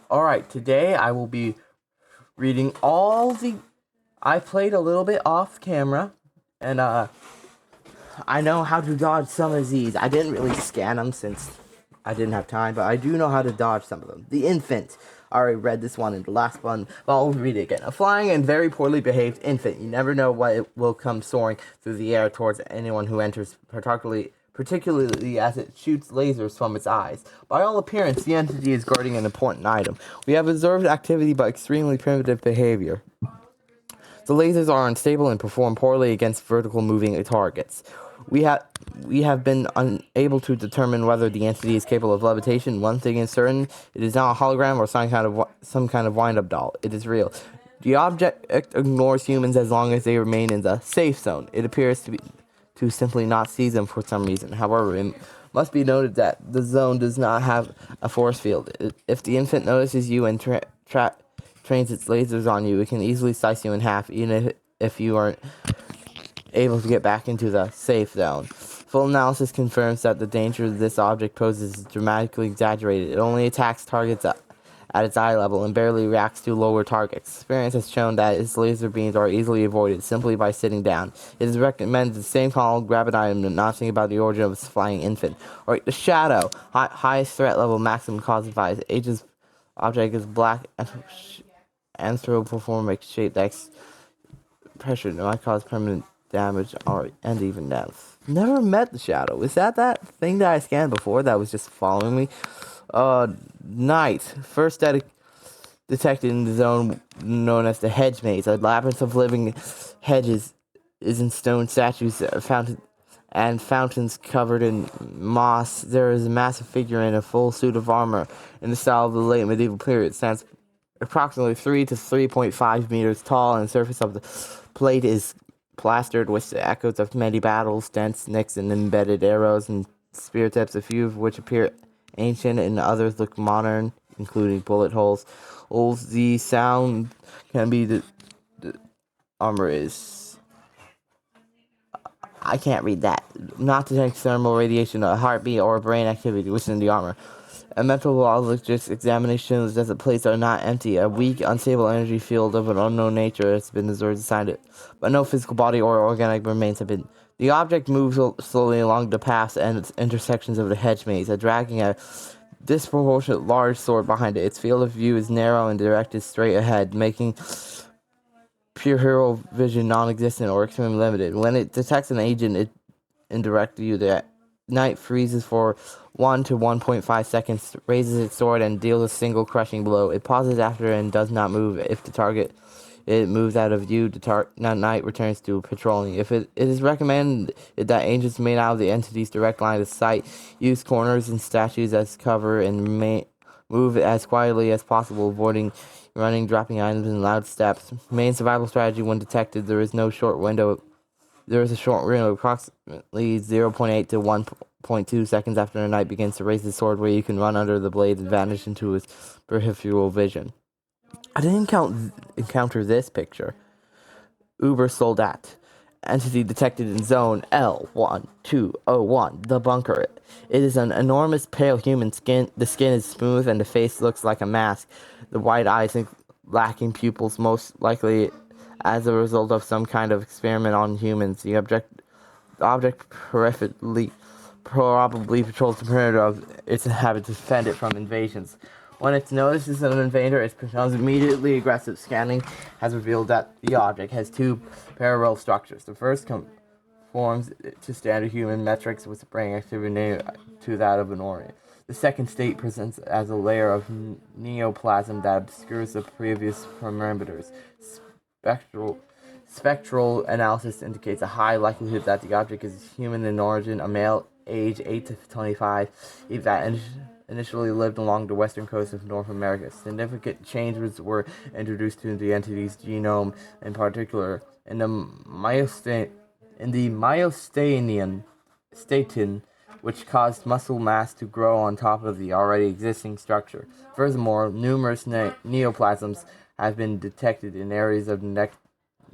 Alright, today I will be reading all the... I played a little bit off camera, and I know how to dodge some of these. I didn't really scan them since I didn't have time, but I do know how to dodge some of them. The infant. I already read this one in the last one, but I'll read it again. A flying and very poorly behaved infant. You never know what it will come soaring through the air towards anyone who enters, particularly as it shoots lasers from its eyes. By all appearance, the entity is guarding an important item. We have observed activity but extremely primitive behavior. The lasers are unstable and perform poorly against vertical moving targets. We have been unable to determine whether the entity is capable of levitation. One thing is certain: it is not a hologram or some kind of wind-up doll. It is real. The object ignores humans as long as they remain in the safe zone. It appears to simply not see them for some reason. However, it must be noted that the zone does not have a force field. If the infant notices you and trains its lasers on you, it can easily slice you in half, even if you aren't able to get back into the safe zone. Full analysis confirms that the danger this object poses is dramatically exaggerated. It only attacks targets at its eye level and barely reacts to lower targets. Experience has shown that its laser beams are easily avoided simply by sitting down. It is recommended the same call, grab an item, and not think about the origin of this flying infant. Alright, the shadow. Highest threat level, maximum cause of fight. Ages object is black anthropomorphic shape that pressure might cause permanent damage and even death. Never met the shadow. Is that thing that I scanned before that was just following me? Night. First detected in the zone known as the hedge maze. A labyrinth of living hedges is in stone statues and fountains covered in moss. There is a massive figure in a full suit of armor in the style of the late medieval period. It stands approximately 3 to 3.5 meters tall, and the surface of the plate is plastered with the echoes of many battles, dense nicks and embedded arrows and spear tips, a few of which appear ancient and others look modern, including bullet holes. The sound can be the armor is... I can't read that. Not detect thermal radiation, a heartbeat, or brain activity within the armor. A meteorologist examination shows that the plates are not empty. A weak, unstable energy field of an unknown nature has been observed inside it, but no physical body or organic remains have been. The object moves slowly along the paths and intersections of the hedge maze, dragging a disproportionate large sword behind it. Its field of view is narrow and directed straight ahead, making peripheral vision non-existent or extremely limited. When it detects an agent in direct view, the knight freezes for 1 to 1.5 seconds, raises its sword, and deals a single crushing blow. It pauses after and does not move. If the target it moves out of view, the knight returns to patrolling. It is recommended that agents made out of the entity's direct line of sight use corners and statues as cover and move as quietly as possible, avoiding running, dropping items, and loud steps. Main survival strategy: when detected, there is a short window, approximately 0.8 to 1.2 seconds after the knight begins to raise his sword, where you can run under the blade and vanish into his peripheral vision. I didn't encounter this picture. Uber Soldat. Entity detected in zone L1201, the bunker. It is an enormous pale human skin. The skin is smooth and the face looks like a mask. The white eyes lacking pupils, most likely as a result of some kind of experiment on humans. The object probably patrols the perimeter of its inhabitants to defend it from invasions. When it's noticed as an invader, it becomes immediately aggressive. Scanning has revealed that the object has two parallel structures. The first conforms to standard human metrics with brain activity to that of an organ. The second state presents as a layer of neoplasm that obscures the previous parameters. Spectral analysis indicates a high likelihood that the object is human in origin, a male, age 8 to 25, that initially lived along the western coast of North America. Significant changes were introduced to the entity's genome, in particular in the myostatin, which caused muscle mass to grow on top of the already existing structure. Furthermore, numerous neoplasms have been detected in areas of the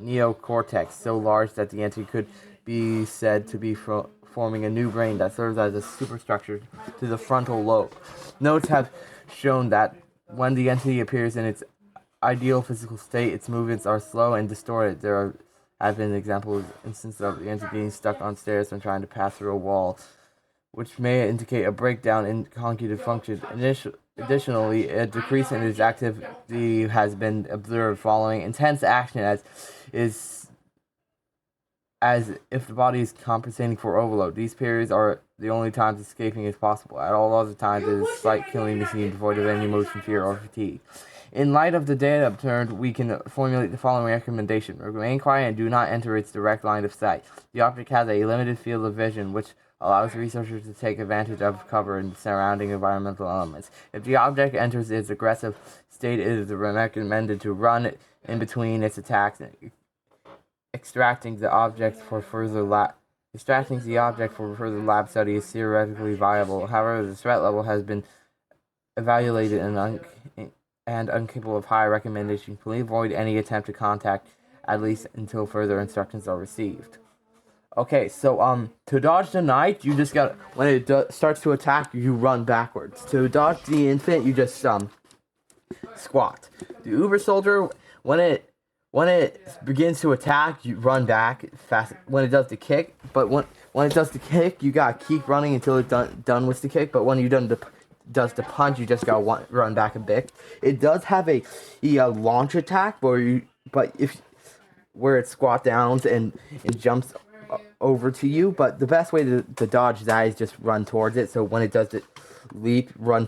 neocortex so large that the entity could be said to be forming a new brain that serves as a superstructure to the frontal lobe. Notes have shown that when the entity appears in its ideal physical state, its movements are slow and distorted. Have been instances of the entity getting stuck on stairs when trying to pass through a wall, which may indicate a breakdown in cognitive function. Additionally, a decrease in its activity has been observed following intense action, as if the body is compensating for overload. These periods are the only times escaping is possible. At all other times, it is a slight killing machine devoid of any motion, fear, or fatigue. In light of the data observed, we can formulate the following recommendation. Remain quiet and do not enter its direct line of sight. The object has a limited field of vision, which allows researchers to take advantage of cover and surrounding environmental elements. If the object enters its aggressive state, it is recommended to run in between its attacks. Extracting the object for further lab study is theoretically viable. However, the threat level has been evaluated and incapable of high recommendation. Please avoid any attempt to contact, at least until further instructions are received. Okay, so to dodge the knight, you just got when it starts to attack, you run backwards. To dodge the infant, you just squat. The Uber soldier, when it begins to attack, you run back fast. When it does the kick, but when it does the kick, you gotta keep running until it's done with the kick. But when you're done does the punch, you just gotta run back a bit. It does have a launch attack where it squat downs and it jumps over to you. But the best way to dodge that is just run towards it. So when it does the leap, run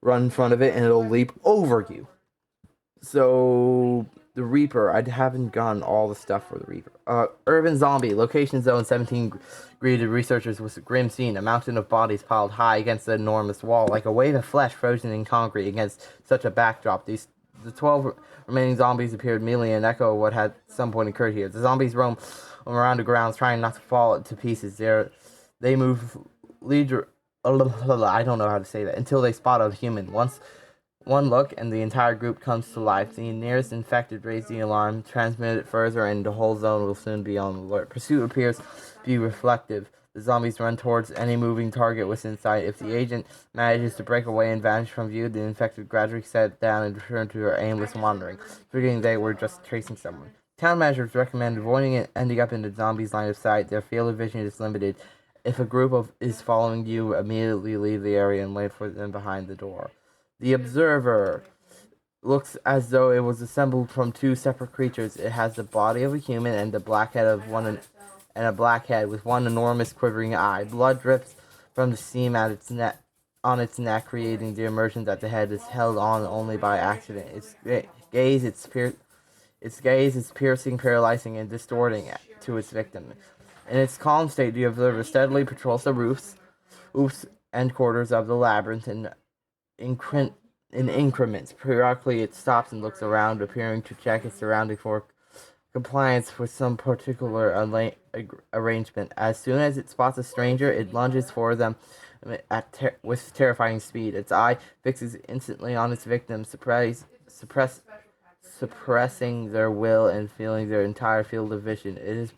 in front of it, and it'll leap over you. So the Reaper, I haven't gotten all the stuff for the Reaper. Urban Zombie, location zone 17 greeted researchers with a grim scene. A mountain of bodies piled high against the enormous wall, like a wave of flesh frozen in concrete against such a backdrop. The 12 remaining zombies appeared immediately, an echo of what had at some point occurred here. The zombies roam around the grounds, trying not to fall to pieces. They move I don't know how to say that, until they spot a human. Once one look, and the entire group comes to life. The nearest infected raise the alarm, transmit it further, and the whole zone will soon be on alert. Pursuit appears to be reflective. The zombies run towards any moving target within sight. If the agent manages to break away and vanish from view, the infected gradually set down and return to their aimless wandering, figuring they were just tracing someone. Countermeasures recommend avoiding it, ending up in the zombies' line of sight. Their field of vision is limited. If a group is following you, immediately leave the area and wait for them behind the door. The Observer looks as though it was assembled from two separate creatures. It has the body of a human and the black head of one, and a black head with one enormous quivering eye. Blood drips from the seam at its on its neck, creating the immersion that the head is held on only by accident. Its gaze is piercing, paralyzing, and distorting to its victim. In its calm state, the Observer steadily patrols the roofs and quarters of the labyrinth in increments. Periodically, it stops and looks around, appearing to check its surroundings for compliance with some particular arrangement. As soon as it spots a stranger, it lunges for them with terrifying speed. Its eye fixes instantly on its victim, suppressing their will and filling their entire field of vision. It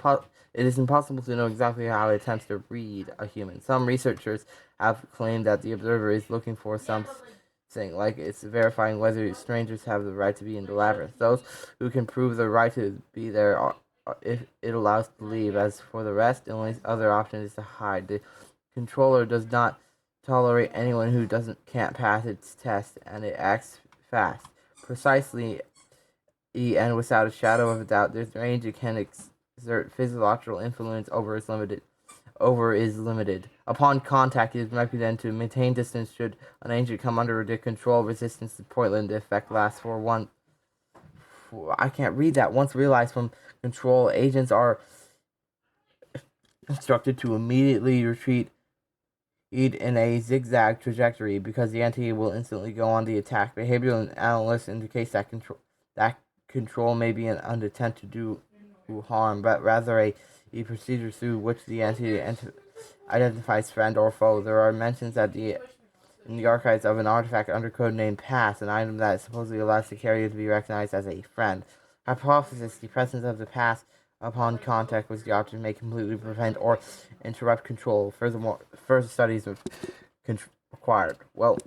is impossible to know exactly how it attempts to read a human. Some researchers have claimed that the Observer is looking for something, like it's verifying whether strangers have the right to be in the labyrinth. Those who can prove the right to be there, if it allows to leave. As for the rest, the only other option is to hide. The controller does not tolerate anyone who can't pass its test, and it acts fast, precisely, and without a shadow of a doubt. There's range it can exert physiological influence over is limited. Upon contact, it is recommended to maintain distance should an agent come under the control. Resistance to poison. The effect lasts I can't read that. Once realized from control, agents are instructed to immediately retreat in a zigzag trajectory because the entity will instantly go on the attack. Behavioral analysis indicates that control may be an attempt to do harm, but rather a procedure through which the entity identifies friend or foe. There are mentions in the archives of an artifact under code name Pass, an item that supposedly allows the carrier to be recognized as a friend. Hypothesis: the presence of the Pass upon contact with the object may completely prevent or interrupt control. Furthermore, further studies are required. Well,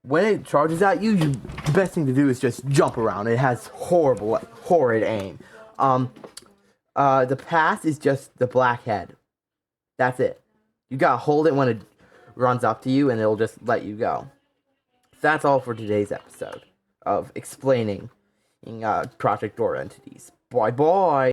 when it charges at you, the best thing to do is just jump around. It has horrid aim. The pass is just the black head. That's it. You gotta hold it when it runs up to you, and it'll just let you go. So that's all for today's episode of explaining Project Dora entities. Bye bye.